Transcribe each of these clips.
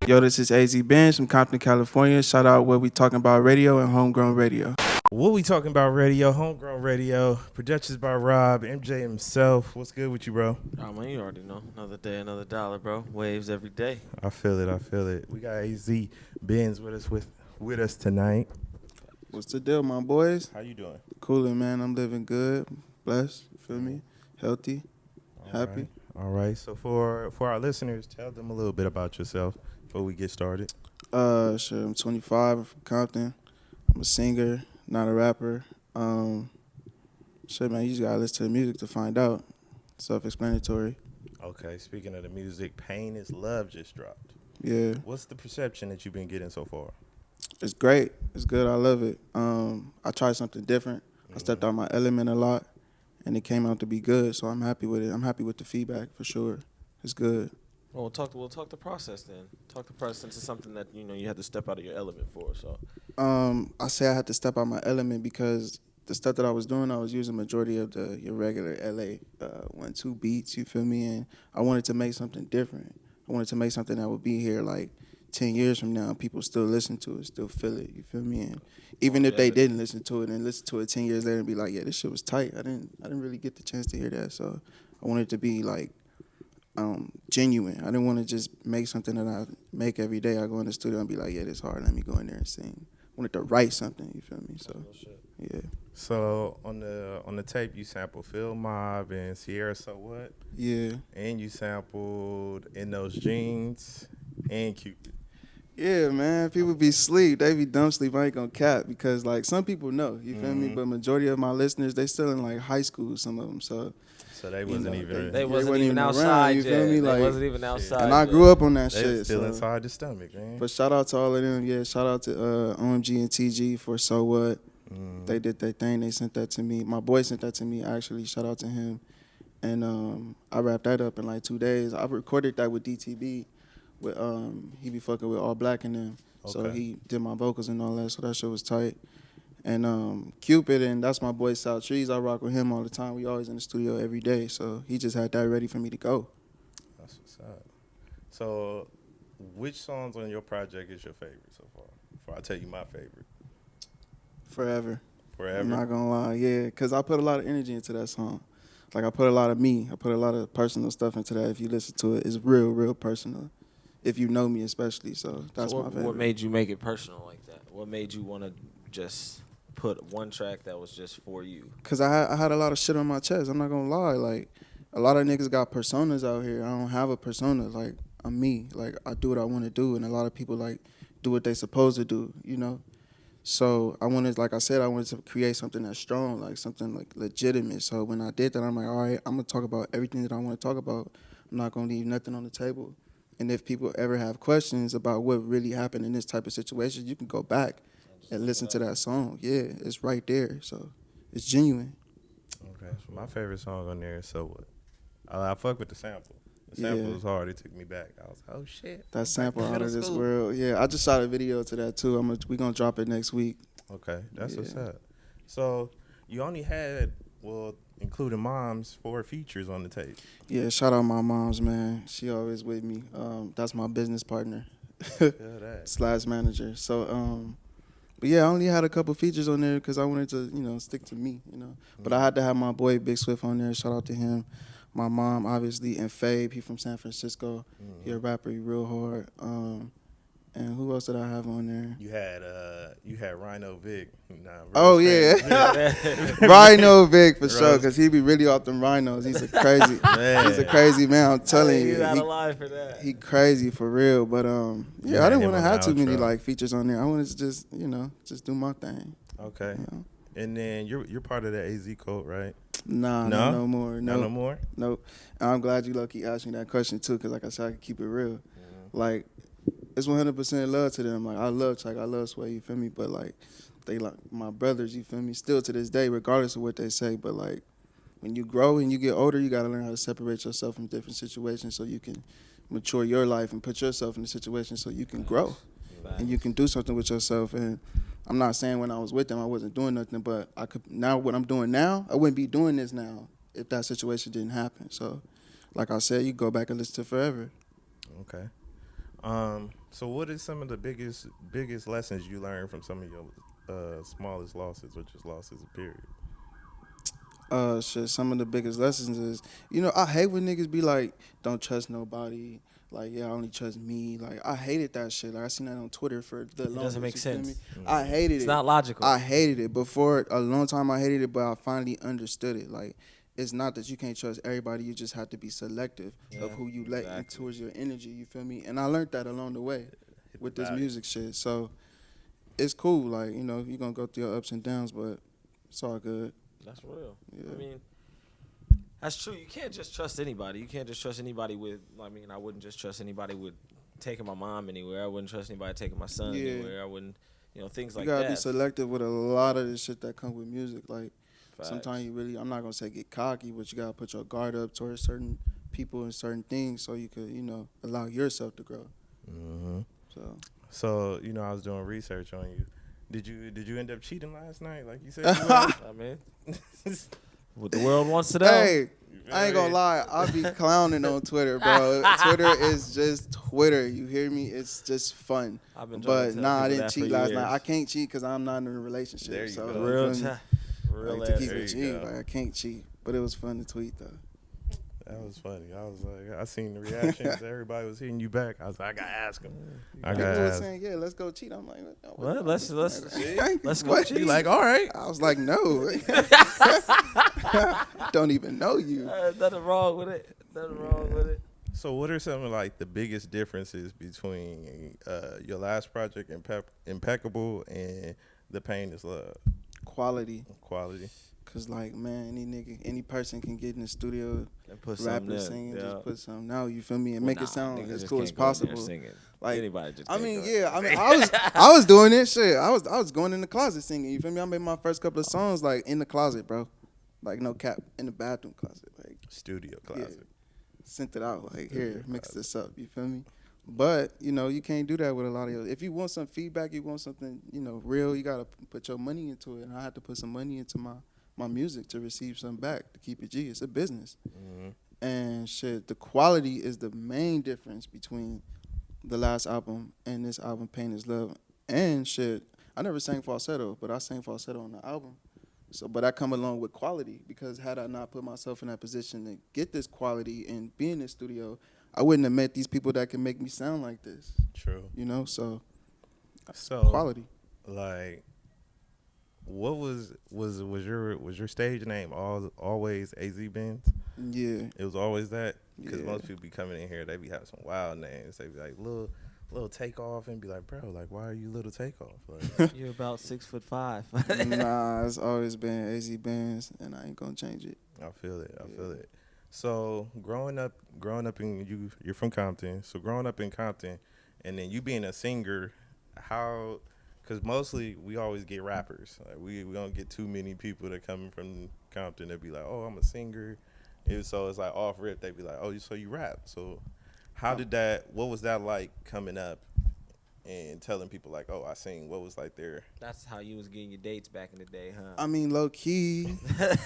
Yo, this is AzBenzz from Compton, California. Shout out What We Talking About Radio and Homegrown Radio. What we talking about radio, homegrown radio, productions by Rob, MJ himself. What's good with you, bro? Oh, man, you already know. Another day, another dollar, bro. Waves every day. I feel it. We got AzBenzz with us tonight. What's the deal, my boys? How you doing? Coolin', man. I'm living good, blessed, you feel me? Healthy, happy. All right. So for our listeners, tell them a little bit about yourself before we get started. Sure, I'm 25, I'm from Compton. I'm a singer, not a rapper. Shit, man, you just gotta listen to the music to find out. Self-explanatory. Okay. Speaking of the music, Pain is Love just dropped. Yeah. What's the perception that you've been getting so far? It's great. It's good. I love it. I tried something different. I stepped out my element a lot, and it came out to be good. So I'm happy with it. I'm happy with the feedback for sure. It's good. Well, we'll talk the process then. Talk the process into something that you had to step out of your element for. So, I say I had to step out my element because the stuff that I was doing, I was using majority of your regular LA 1-2 beats. You feel me? And I wanted to make something different. I wanted to make something that would be here like 10 years from now. People still listen to it, still feel it. You feel me? And even if they didn't listen to it and listen to it 10 years later and be like, yeah, this shit was tight. I didn't really get the chance to hear that. So I wanted it to be like genuine. I didn't want to just make something that I make every day. I go in the studio and be like, yeah, this hard. Let me go in there and sing. I wanted to write something. You feel me? So yeah. So on the tape, you sampled Phil Mob and Sierra So What? Yeah. And you sampled In Those Jeans and Cupid. Yeah, man. People be sleep. They be dumb sleep. I ain't gonna cap because like some people know. You feel me? But majority of my listeners, they still in like high school. Some of them. So they wasn't even. They wasn't even outside around, you feel me? Like, they wasn't even outside. And I grew up on that they shit. Still so. inside the stomach, man. But shout out to all of them. Yeah, shout out to OMG and TG for So What. They did their thing. They sent that to me. My boy sent that to me, actually. Shout out to him. And I wrapped that up in like 2 days. I recorded that with DTB. With he be fucking with All Black and them. Okay. So he did my vocals and all that. So that shit was tight. And Cupid, and that's my boy South Trees. I rock with him all the time. We always in the studio every day. So he just had that ready for me to go. That's what's up. So which songs on your project is your favorite so far? Before I tell you my favorite. Forever. I'm Forever? not gonna lie, yeah. Because I put a lot of energy into that song. Like, I put a lot of me. I put a lot of personal stuff into that. If you listen to it, it's real, real personal. If you know me especially, so that's my favorite. What made you make it personal like that? What made you want to just put one track that was just for you? Because I had a lot of shit on my chest. I'm not gonna lie. Like, a lot of niggas got personas out here. I don't have a persona. Like, I'm me. Like, I do what I want to do. And a lot of people, like, do what they supposed to do, you know? So I wanted, like I said, I wanted to create something that's strong, like something like legitimate. So when I did that, I'm like, all right, I'm gonna talk about everything that I want to talk about. I'm not gonna leave nothing on the table. And if people ever have questions about what really happened in this type of situation, you can go back and listen to that song. Yeah, it's right there. So it's genuine. Okay. So my favorite song on there is So What. I fuck with the sample. The sample was hard. It took me back. I was like, oh, shit. That sample out of this world. Yeah, I just shot a video to that, too. We going to drop it next week. Okay. That's what's up. So you only had, well, including Moms, 4 features on the tape. Yeah, shout out my moms, man. She always with me. That's my business partner / manager. So, but yeah, I only had a couple features on there because I wanted to, stick to me, But I had to have my boy Big Swift on there. Shout out to him. My mom, obviously, and Fabe. He from San Francisco. He a rapper. He real hard. And who else did I have on there? You had Rhino Vic. Rhino Vic for sure, because he be really off them rhinos. He's a crazy, he's a crazy man. I'm telling you, he's out alive for that. He crazy for real. But I didn't want to have too many like features on there. I wanted to just just do my thing. Okay. And then you're part of the AZ cult, right? Nah, no more. No more? Nope. And I'm glad you lucky asked me that question too, because like I said, I can keep it real. Like, it's 100% love to them. Like, I love Chuck, I love Sway, you feel me? But like, they like my brothers, you feel me? Still to this day, regardless of what they say. But like, when you grow and you get older, you gotta learn how to separate yourself from different situations so you can mature your life and put yourself in a situation so you can grow and you can do something with yourself. And I'm not saying when I was with them I wasn't doing nothing, but I could now. What I'm doing now, I wouldn't be doing this now if that situation didn't happen. So, like I said, you go back and listen to Forever. Okay. So what is some of the biggest lessons you learned from some of your smallest losses or just losses period? Shit, some of the biggest lessons is, I hate when niggas be like, don't trust nobody. Like, yeah, I only trust me. Like, I hated that shit. Like, I seen that on Twitter for the longest. It doesn't make you feel me? sense. I hated it. It's not logical. I hated it. Before a long time, I hated it, but I finally understood it. Like, it's not that you can't trust everybody. You just have to be selective of who you let in towards your energy. You feel me? And I learned that along the way with this music shit. So it's cool. Like, you're going to go through your ups and downs, but it's all good. That's real. Yeah. I mean, that's true. You can't just trust anybody. You can't just trust anybody with, I wouldn't just trust anybody with taking my mom anywhere. I wouldn't trust anybody taking my son anywhere. I wouldn't, things like that. You gotta be selective with a lot of the shit that comes with music. Like, Facts. sometimes you really, I'm not gonna say get cocky, but you gotta put your guard up towards certain people and certain things so you could, allow yourself to grow. Mm-hmm. So, I was doing research on you. Did you end up cheating last night, like you said? What the world wants to know. Hey, I ain't gonna lie, I be clowning on Twitter, bro. Twitter is just Twitter. You hear me? It's just fun. I've been But I didn't cheat last years. night. I can't cheat because I'm not in a relationship. There you so go. Real to ass. keep it G, like, I can't cheat. But it was fun to tweet though. That was funny. I was like, I seen the reactions. Everybody was hitting you back. I was like, I gotta ask him. People were saying, yeah, let's go cheat. I'm like, what? Let's go what? cheat. You like, all right. I was like, no. Don't even know you. Nothing wrong with it. So what are some of like the biggest differences between your last project, Impeccable, and The Pain Is Love? Quality. Cause like, man, any person can get in the studio, and put rapper singing, just put something out. You feel me? And make it sound as cool as possible. Like, anybody just. I was doing this shit. I was going in the closet singing. You feel me? I made my first couple of songs like in the closet, bro. Like, no cap, in the bathroom closet, like studio closet. Yeah. Sent it out like, here, mix this up. You feel me? But you can't do that with a lot of your. If you want some feedback, you want something real. You gotta put your money into it, and I had to put some money into my music to receive some back to keep it G. It's a business. Mm-hmm. And shit, the quality is the main difference between the last album and this album, Pain Is Love. And shit, I never sang falsetto, but I sang falsetto on the album. So, but I come along with quality, because had I not put myself in that position to get this quality and be in the studio, I wouldn't have met these people that can make me sound like this. True. So quality. Like, what was your stage name always AzBenzz? Yeah. It was always that? Because Yeah. most people be coming in here, they be having some wild names. They be like, little Takeoff, and be like, bro, like, why are you Little Takeoff? Like, You're about 6'5". Nah, it's always been AzBenzz, and I ain't gonna change it. I feel it. So growing up in you're from Compton. So growing up in Compton, and then you being a singer, how? Because mostly we always get rappers. Like we don't get too many people that come from Compton that be like, oh, I'm a singer. So it's like off rip, they be like, oh, so you rap. So what was that like coming up and telling people like, oh, I sing? What was like their? That's how you was getting your dates back in the day, huh? I mean, low key,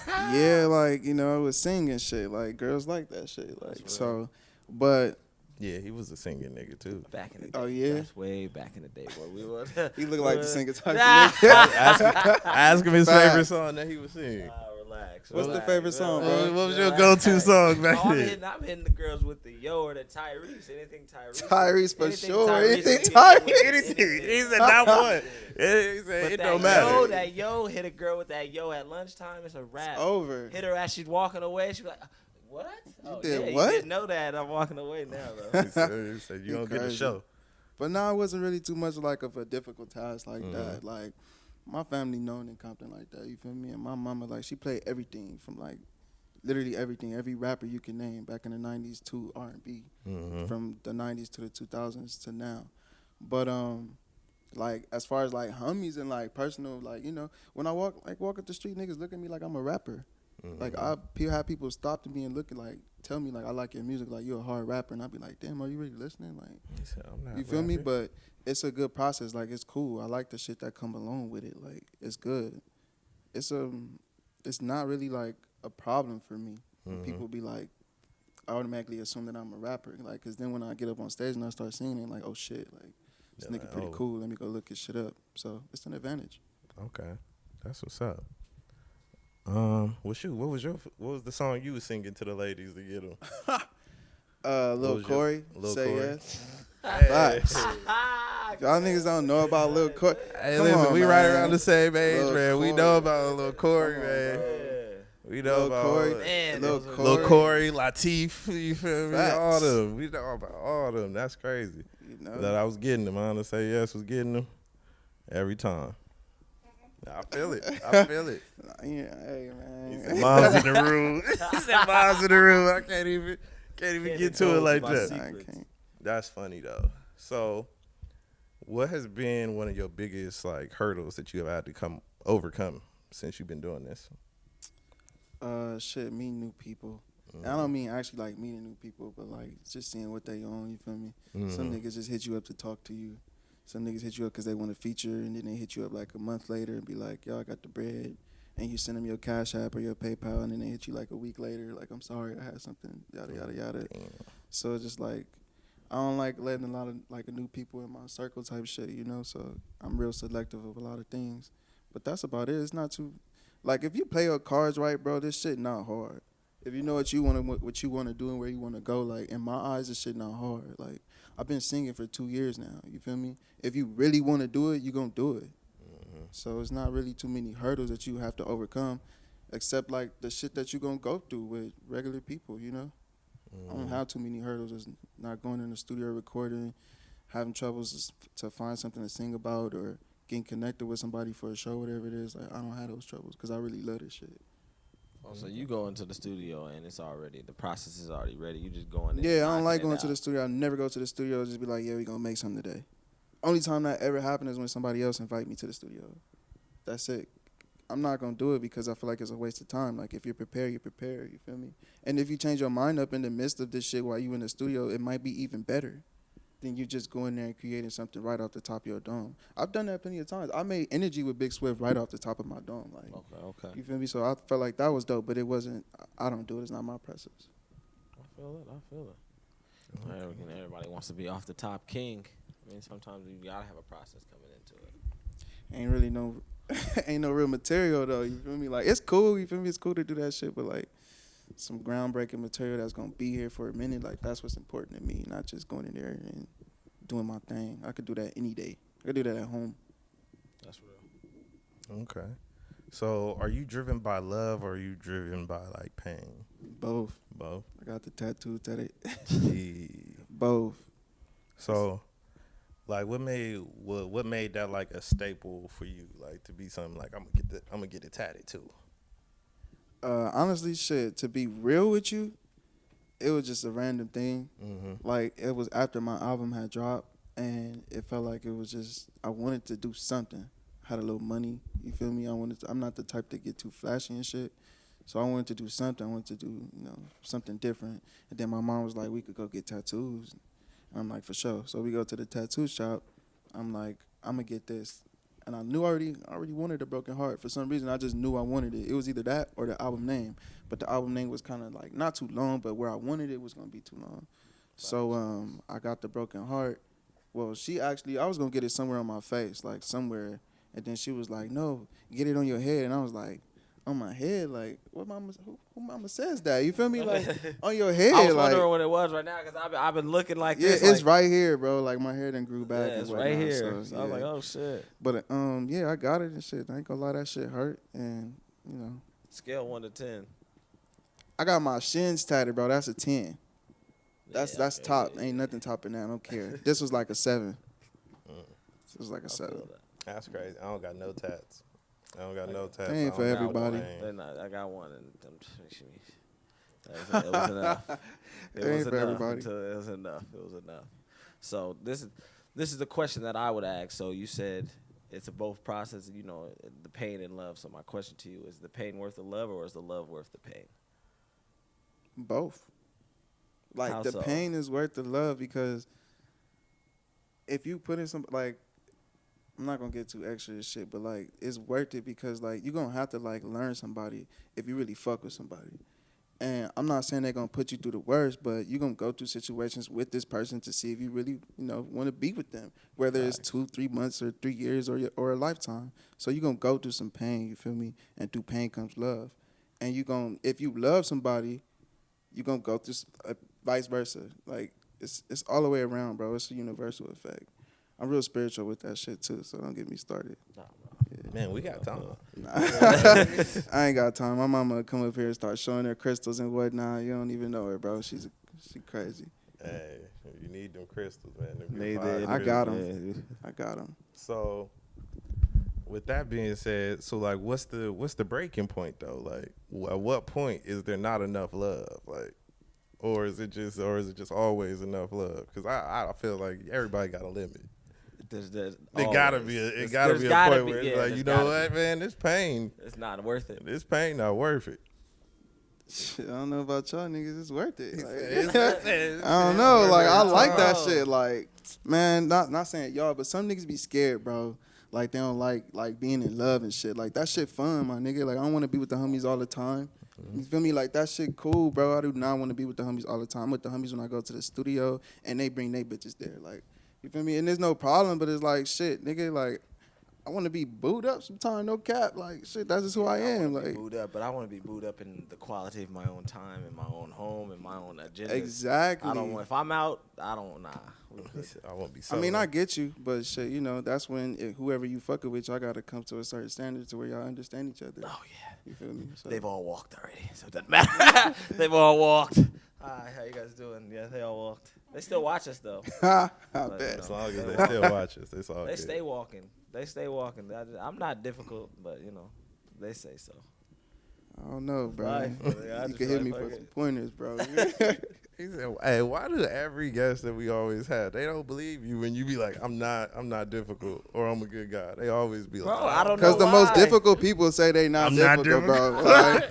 yeah, like, I was singing shit. Like, girls like that shit. Like, so, but. Yeah, he was a singing nigga too. Back in the day. Oh, yeah? That's way back in the day, boy. We was. He looked like the singer type of nigga. Ask him his favorite song that he was singing. Relax. What's the favorite song, bro? What was your go-to song back then? I'm hitting the girls with the Yo or the Tyrese. Anything Tyrese. Tyrese for sure. Anything Tyrese. Anything. He said that one. He said it don't matter. That Yo hit a girl with that Yo at lunchtime. It's a wrap. It's over. Hit her as she's walking away. She's like, what? You did what? You didn't know that. I'm walking away now, though. He said you don't get the show. But no, it wasn't really too much like of a difficult task like that. Like, my family known in Compton like that, you feel me? And my mama, like, she played everything from, like, literally everything. Every rapper you can name back in the 90s to R&B. From the 90s to the 2000s to now. But, like, as far as, like, homies and, like, personal, like, when I walk up the street, niggas look at me like I'm a rapper. Like, I have people stop to me and look at, like, tell me, like, I like your music, like, you're a hard rapper. And I'd be like, damn, are you really listening? Like, you feel me? But it's a good process. Like, it's cool. I like the shit that come along with it. Like, it's good. It's not really, like, a problem for me. When people be like, automatically assume that I'm a rapper. Like, cause then when I get up on stage and I start singing, like, oh shit, like this Yeah, nigga like, pretty oh. cool. Let me go look his shit up. So it's an advantage. Okay, that's what's up. Well, shoot, what was the song you was singing to the ladies to get them? Lil Corey, Lil say Corey? yes. Hey, Facts. Y'all niggas don't know about Lil Corey. hey, Come listen, on, we man. right around the same age, Lil man. We Corey. know about Lil Corey, Come on, man. bro. We know Lil about Corey, Man, Lil those are- Lil Corey. Corey, Latif, you feel me? Facts. All them. We know about all them. That's crazy. You know? That I was getting them. I say yes was getting them every time. I feel it. I feel it. Yeah, hey man. Mom's in the room. He said mom's in the room. I can't even get to it like my that. secret. I can't. That's funny though. So, what has been one of your biggest like hurdles that you have had to overcome since you've been doing this? Shit, meeting new people. And I don't mean actually like meeting new people, but like just seeing what they own. You feel me? Some niggas just hit you up to talk to you. Some niggas hit you up because they want a feature, and then they hit you up like a month later and be like, "Yo, I got the bread," and you send them your Cash App or your PayPal, and then they hit you like a week later, like, "I'm sorry, I had something," yada yada yada. So it's just like I don't like letting a lot of like new people in my circle type shit, you know. So I'm real selective of a lot of things, but that's about it. It's not too like if you play your cards right, bro. This shit not hard. If you know what you want to do and where you want to go, like in my eyes, this shit not hard. Like I've been singing for 2 years now. You feel me? If you really want to do it, you gonna do it. So it's not really too many hurdles that you have to overcome, except like the shit that you gonna go through with regular people. You know, I don't have too many hurdles. It's not going in the studio recording, having troubles to find something to sing about, or getting connected with somebody for a show, whatever it is. Like I don't have those troubles because I really love this shit. Oh, so you go into the studio and the process is already ready. You just go in there. Yeah, I don't like knocking going it to the out. studio. I never go to the studio. Just be like, yeah, we gonna make something today. Only time that ever happened is when somebody else invite me to the studio. That's it. I'm not gonna do it because I feel like it's a waste of time. Like if you're prepared, you're prepared. You feel me? And if you change your mind up in the midst of this shit while you in the studio, it might be even better than you just going there and creating something right off the top of your dome. I've done that plenty of times. I made Energy with Big Swift right off the top of my dome. Like, Okay. you feel me? So I felt like that was dope, but it wasn't. I don't do it. It's not my process. I feel it. Everybody wants to be off the top king. I mean, sometimes you gotta have a process coming into it. Ain't really no, ain't no real material though. You feel me? Like it's cool. You feel me? It's cool to do that shit, but like some groundbreaking material that's gonna be here for a minute. Like that's what's important to me, not just going in there and doing my thing. I could do that any day. I could do that at home. That's real. Okay. So, are you driven by love or are you driven by like pain? Both. Both. I got the tattoo today. Yeah. Both. So, like, what made that like a staple for you? Like to be something like I'm gonna get it tatted too. Honestly, shit. To be real with you, it was just a random thing. Like it was after my album had dropped, and it felt like it was just I wanted to do something. Had a little money, you feel me? I'm not the type to get too flashy and shit, so I wanted to do something. I wanted to do something different. And then my mom was like, we could go get tattoos. And I'm like, for sure. So we go to the tattoo shop. I'm like, I'm gonna get this. And I knew I already wanted a broken heart. For some reason, I just knew I wanted it. It was either that or the album name. But the album name was kind of like not too long, but where I wanted it was going to be too long. So I got the broken heart. Well, I was going to get it somewhere on my face, like somewhere. And then she was like, no, get it on your head. And I was like, on my head? Like, who mama says that? You feel me? Like, on your head. I was like, wondering what it was right now because I've been looking like yeah, this. it's like, right here, bro. Like, my hair done grew back. Yeah, it's and right whatnot, here. So, So I was like, oh, shit. But, yeah, I got it and shit. I ain't gonna lie, that shit hurt. And, Scale 1 to 10. I got my shins tatted, bro. That's a 10. That's Yeah, top. yeah. Ain't nothing topping that. I don't care. This was like a 7. This was like a 7. That's crazy. I don't got no tats. I don't got no tats. They ain't for everybody. I got one, and it was enough. It They was ain't for enough. everybody. It was enough. It was enough. So this is the question that I would ask. So you said it's a both process, the pain and love. So my question to you is: the pain worth the love, or is the love worth the pain? Both. Like, How the so? pain is worth the love because if you put in some, like, I'm not going to get too extra and shit, but, like, it's worth it because, like, you're going to have to, like, learn somebody if you really fuck with somebody. And I'm not saying they're gonna put you through the worst, but you're gonna go through situations with this person to see if you really, want to be with them. Whether it's 2-3 months or 3 years or a lifetime. So you're gonna go through some pain, you feel me? And through pain comes love. And if you love somebody, you're gonna go through vice versa. Like it's all the way around, bro. It's a universal effect. I'm real spiritual with that shit too, so don't get me started. Man, we got time. I ain't got time. My mama come up here and start showing her crystals and whatnot. You don't even know her, bro. She crazy. Hey, you need them crystals, man. I got them. I got them. So, with that being said, so like, what's the breaking point though? Like, at what point is there not enough love? Like, or is it just always enough love? Because I feel like everybody got a limit. There gotta be a point where it's like, you know what, man, this pain. It's not worth it. This pain not worth it. Shit, I don't know about y'all niggas. It's worth it. Like, I don't know. Like, I like that shit. Like, man, not saying y'all, but some niggas be scared, bro. Like, they don't like being in love and shit. Like, that shit fun, my nigga. Like, I don't want to be with the homies all the time. You feel me? Like, that shit cool, bro. I do not want to be with the homies all the time. I'm with the homies when I go to the studio, and they bring they bitches there. Like, you feel me? And there's no problem, but it's like, shit, nigga, like, I want to be booed up sometime, no cap. Like, shit, that's just who I am. Like, booed up, but I want to be booed up in the quality of my own time, in my own home, in my own agenda. Exactly. I don't want, if I'm out, I won't be I mean, I get you, but shit, that's when whoever you fucking with, y'all got to come to a certain standard to where y'all understand each other. Oh, yeah. You feel me? So. They've all walked already, so it doesn't matter. They've all walked. Hi, how you guys doing? Yeah, they all walked. They still watch us, though. I But, bet. As long as they still watch us, it's all They good. stay walking. They stay walking. I'm not difficult, but, they say so. I don't know, bro. Life, I You just can hit like, me fuck for it. some pointers, bro. He said, "Hey, why do every guest that we always have, they don't believe you when you be like, I'm not difficult or I'm a good guy. They always be like, Bro, I don't know Because the most why. difficult people say they not I'm not difficult, bro. difficult. Like,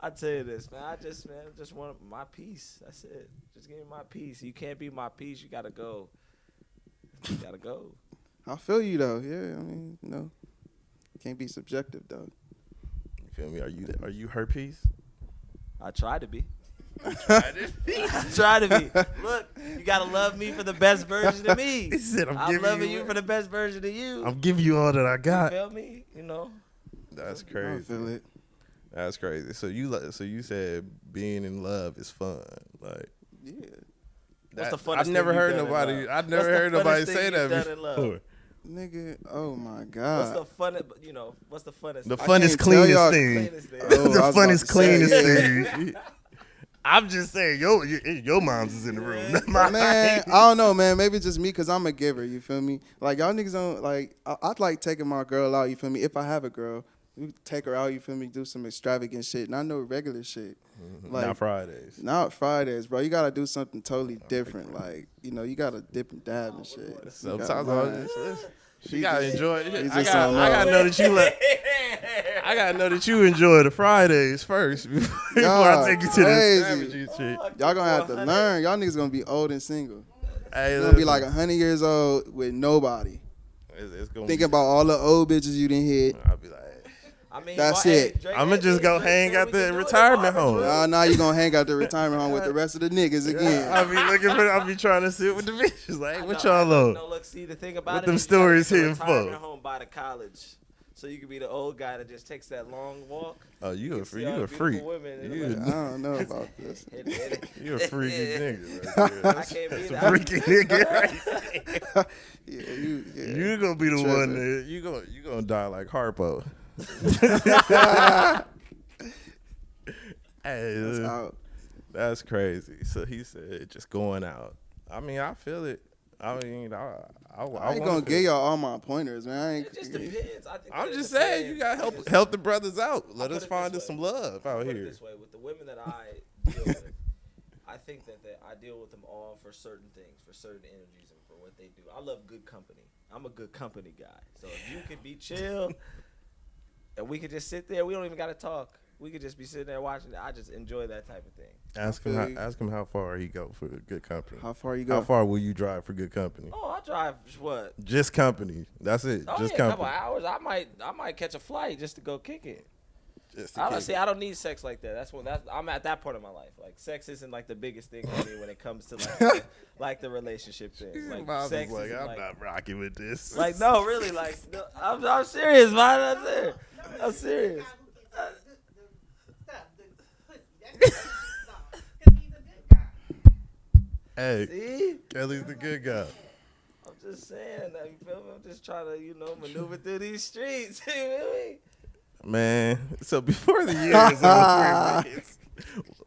I tell you this, man. I just want my peace. That's it. Just give me my peace. You can't be my peace. You gotta go. You gotta go. I feel you though. Yeah, I mean, can't be subjective though. you feel me? Are you her piece? I try to be. I try to be. Look, you gotta love me for the best version of me. He said, I'm loving you for the best version of you. I'm giving you all that I You got. feel me? That's I crazy. feel it. That's crazy. So you said being in love is fun. Like, Yeah. What's the that- funnest I've never thing heard you've done in nobody. love? I've never What's the heard nobody funnest thing say you've that done in love? before. Nigga, oh my What's God. the funnest? What's the funnest? The I funnest, can't tell cleanest y'all- thing. Cleanest thing. Oh, I The was about funnest, to say, cleanest yeah. thing. I'm just saying, your mom's is in the room. Not mine. Man, I don't know, man. Maybe just me because I'm a giver, you feel me? Like, y'all niggas don't, like, I'd like taking my girl out, you feel me? If I have a girl, we take her out, you feel me? Do some extravagant shit. Not no regular shit. Like, Not Fridays. Not Fridays, bro. You got to do something totally different. Like, you got to dip and dab and shit. You Sometimes gotta I learn. you gotta enjoy it. He's I just gotta something know that you I gotta know that you enjoy the Fridays first before I take you to the crazy. extravagant shit. Y'all gonna have to learn. Y'all niggas gonna be old and single. Hey, You're gonna be like 100 years old with nobody. it's gonna Thinking about all the old bitches you didn't hit. I'll be like, I mean, That's why- it. hey, Drake I'ma said- just go Drake hang said out we the can do it. retirement Marvin home. Drew. Now you gonna hang out the retirement home with the rest of the niggas again. I'll be trying to sit with the bitches. Like, I what know, y'all on? No, look, see, the thing about What it them is you gotta stories get the here for? retirement home by the college. So you could be the old guy that just takes that long walk. Oh, you can a see all the freak. beautiful women and You like, I don't know about this. you a freaky nigga. Right there. I can't be That's a that. freaky nigga. Right Yeah, yeah. You gonna be the Tripping. one that you gonna die like Harpo. Hey, That's out. that's crazy. So he said just going out. I mean, I feel it. I mean, I I ain't wanna gonna feel give it. y'all all my pointers, man. I ain't, It just depends. I think I'm that it just saying, depends. you gotta I just- help the brothers out. Let put us it find this us some way. love I'll out put it here. this way, with the women that I deal with, I think that I deal with them all for certain things, for certain energies, and for what they do. I love good company. I'm a good company guy. So if you could be chill, and we could just sit there, we don't even gotta talk. We could just be sitting there watching it. I just enjoy that type of thing. Ask feel him you. ask him how far he go for good company. how far you go? How far will you drive for good company? Oh, I drive what? Just company. That's it. Oh just yeah, a company. couple hours. I might catch a flight just to go kick it. Honestly, I don't need sex like that. I'm at that point of my life. Like, sex isn't like the biggest thing for me when it comes to like the relationship thing. Like, sex like, isn't I'm like, not rocking with this. like, no, really, like, no, I'm serious, man. I'm serious. I'm serious. Hey, See? Kelly's the good guy. I'm just saying, like, you feel me? I'm just trying to, maneuver through these streets. You feel me? Man, so before the year is over,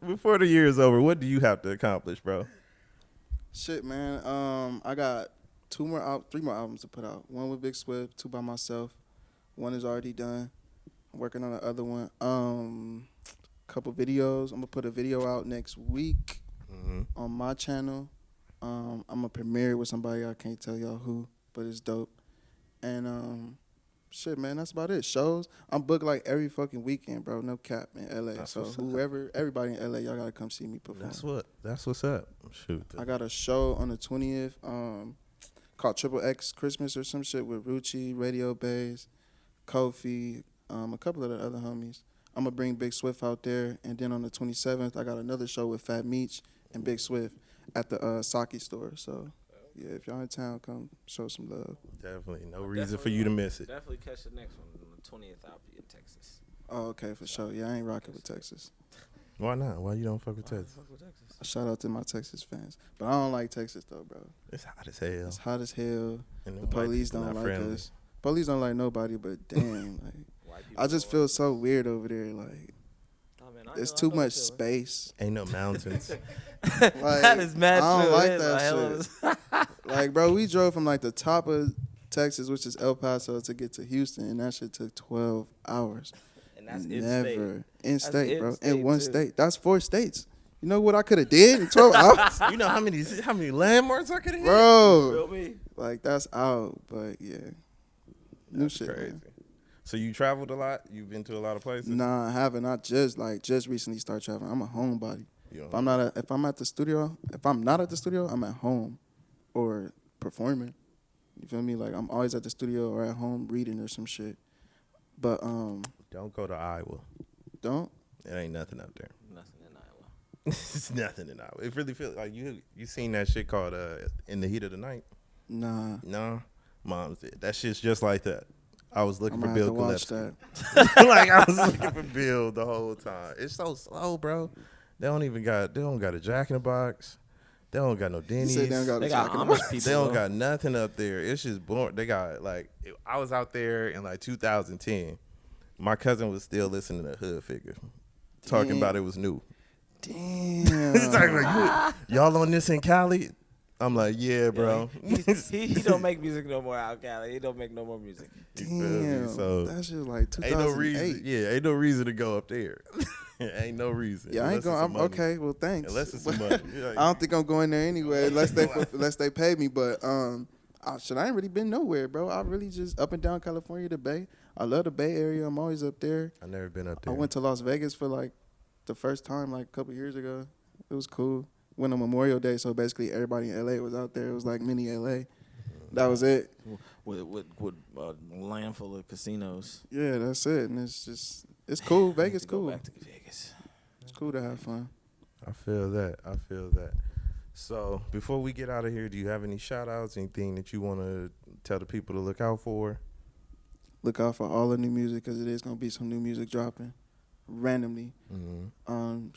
before the year is over, what do you have to accomplish, bro? Shit, man. I got three more albums to put out. One with Big Swift, two by myself. One is already done. I'm working on the other one. Couple videos. I'm gonna put a video out next week on my channel. I'm gonna premiere it with somebody. I can't tell y'all who, but it's dope. And shit, man, that's about it. Shows. I'm booked like every fucking weekend, bro. No cap in LA. That's so what's everybody in LA, y'all gotta come see me perform. That's what's up. Shoot. I got a show on the 20th, called Triple X Christmas or some shit with Rucci, Radio Bays, Kofi, a couple of the other homies. I'm gonna bring Big Swift out there, and then on the 27th, I got another show with Fat Meech and Big Swift at the Saki store. So, yeah, if y'all in town, come show some love. Definitely. No reason for you to miss it. Definitely catch the next one. On the 20th, I'll be in Texas. Oh, okay, for sure. Yeah, I ain't rocking with Texas. Why not? Why you don't fuck with Texas? Fuck with Texas. Shout out to my Texas fans. But I don't like Texas, though, bro. It's hot as hell. It's hot as hell. And The police don't like us. Police don't like nobody, but damn, like, I just feel so weird over there. Like, there's too much space. Ain't no mountains. Like, that is mad I don't true. like It is, that shit. Like, bro, we drove from like the top of Texas, which is El Paso, to get to Houston, and that shit took 12 hours. And that's Never in state, bro. in-state, In one too. state. That's 4 states. You know what I could have did in 12 hours? You know how many landmarks I could have hit? Bro, Feel me? like, that's out. But, yeah. New That's shit, crazy. man. So you traveled a lot? You've been to a lot of places? Nah, I haven't. I just recently started traveling. I'm a homebody. You If I'm at the studio, if I'm not at the studio, I'm at home or performing. You feel me? Like, I'm always at the studio or at home reading or some shit. But Don't go to Iowa. don't. It ain't nothing up there. Nothing in Iowa. It's nothing in Iowa. It really feels like you seen that shit called In the Heat of the Night? Nah. No, Mom's did. That shit's just like that. I was looking I'm for gonna have Bill to watch Gillespie. that. Like I was looking for Bill the whole time. It's so slow, bro. They don't got a Jack in the Box. They don't got no You Denny's. said they They got Amish people. They don't though. got nothing up there. It's just boring. They got I was out there in like 2010. My cousin was still listening to Hood Figure, talking about it was new. Damn. He's talking like, y'all on this in Cali? I'm like, yeah, bro. He don't make music no more out Cali. He don't make no more music. You feel me? Damn. So That's just like 2008. ain't no reason. Yeah, ain't no reason to go up there. Ain't no reason. Yeah, I ain't Unless it's going. some money. Okay, well, thanks. Unless it's some money. I don't think I'm going there anyway, unless they pay me. But I ain't really been nowhere, bro. I really just up and down California, the Bay. I love the Bay Area. I'm always up there. I never been up I there. went to Las Vegas for like the first time like a couple years ago. It was cool. Went on Memorial Day, so basically everybody in LA was out there. It was like mini LA. That was it. With a land full of casinos. Yeah, that's it. And it's cool. Vegas Go cool. back to Vegas. It's cool to have fun. I feel that. So before we get out of here, do you have any shout outs, anything that you want to tell the people to look out for? Look out for all the new music because it is gonna be some new music dropping randomly.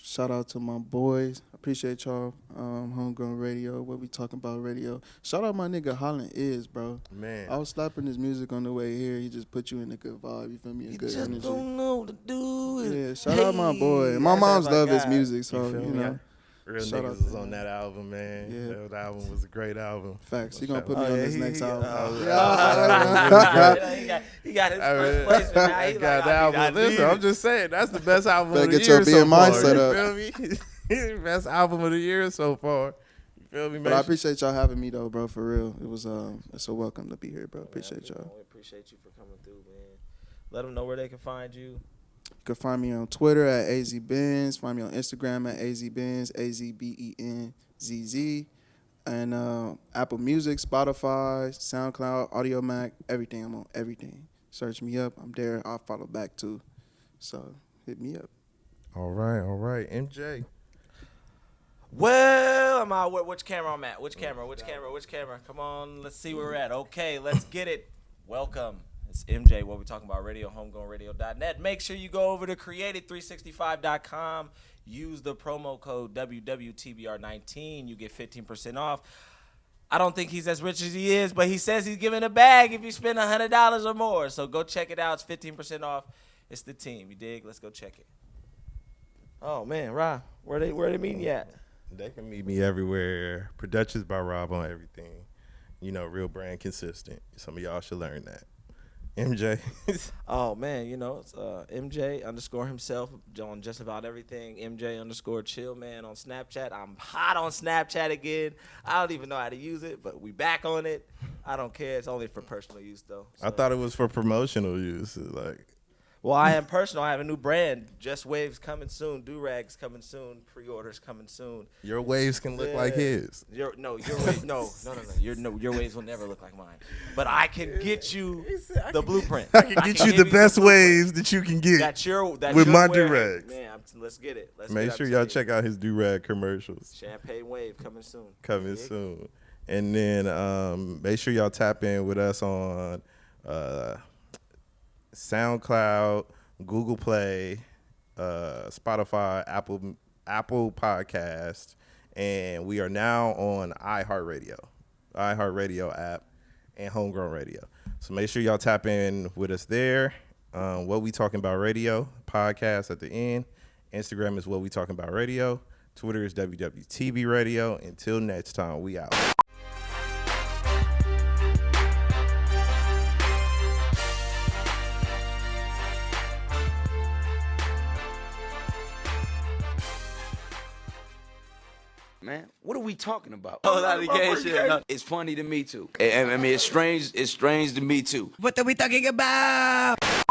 Shout out to my boys. Appreciate y'all. Homegrown Radio. What we talking about radio? Shout out my nigga Holland is, bro. Man. I was slapping his music on the way here. He just put you in a good vibe. You feel me? A You good just energy. don't know what to do. Yeah, shout out my boy. My That's mom's my love his guy. music, so You feel you me? know. Real Shout out niggas to was him. on that album, man. Yeah. That album was a great album. Facts. He gonna Shout put out. me Oh, on yeah, this he- next he- album. He got his first place. Now I he got like, the album. I need Listen, it. I'm just saying that's the best album Better of the get year your so BMI far. set You up. feel me? Best album of the year so far. You feel me, man? But I appreciate y'all having me though, bro. For real, it was it's a welcome to be here, bro. Appreciate y'all. We appreciate you for coming through, man. Let them know where they can find you. You can find me on Twitter at AzBenzz. Find me on Instagram at AzBenzz, AzBenzz. And Apple Music, Spotify, SoundCloud, Audio Mac, everything. I'm on everything. Search me up. I'm there. I'll follow back too. So hit me up. All right, MJ. Well, I'm out. Which camera I'm at? Which camera? Come on, let's see where we're at. Okay, let's get it. Welcome. It's MJ, what we're talking about, radio, homegrownradio.net. Make sure you go over to created365.com. Use the promo code WWTBR19. You get 15% off. I don't think he's as rich as he is, but he says he's giving a bag if you spend $100 or more. So go check it out. It's 15% off. It's the team. You dig? Let's go check it. Oh, man, Rob, where they meeting you at? They can meet me everywhere. Productions by Rob on everything. You know, real brand consistent. Some of y'all should learn that. MJ. Oh, man, you know, it's MJ _ himself on just about everything. MJ _ chill, man, on Snapchat. I'm hot on Snapchat again. I don't even know how to use it, but we back on it. I don't care. It's only for personal use, though. So. I thought it was for promotional use. Like, well, I am personal. I have a new brand. Just Waves coming soon. Do-rags coming soon. Pre-orders coming soon. your waves can look like his. Your waves, no. Your waves will never look like mine. But I can get you the blueprint. I can get you the best waves that you can get with my do-rags. Man, let's get it. Make sure y'all check out his do-rag commercials. Champagne Wave coming soon. Soon. And then make sure y'all tap in with us on SoundCloud, Google Play, Spotify, Apple Podcast, and we are now on iHeartRadio app, and Homegrown Radio. So make sure y'all tap in with us there. What We Talking About Radio podcast at the end. Instagram is What We Talking About Radio. Twitter is WWTB Radio. Until next time, we out. Man, what are we talking about? Oh, that again, shit. No. It's funny to me too. I mean, it's strange. It's strange to me too. What are we talking about?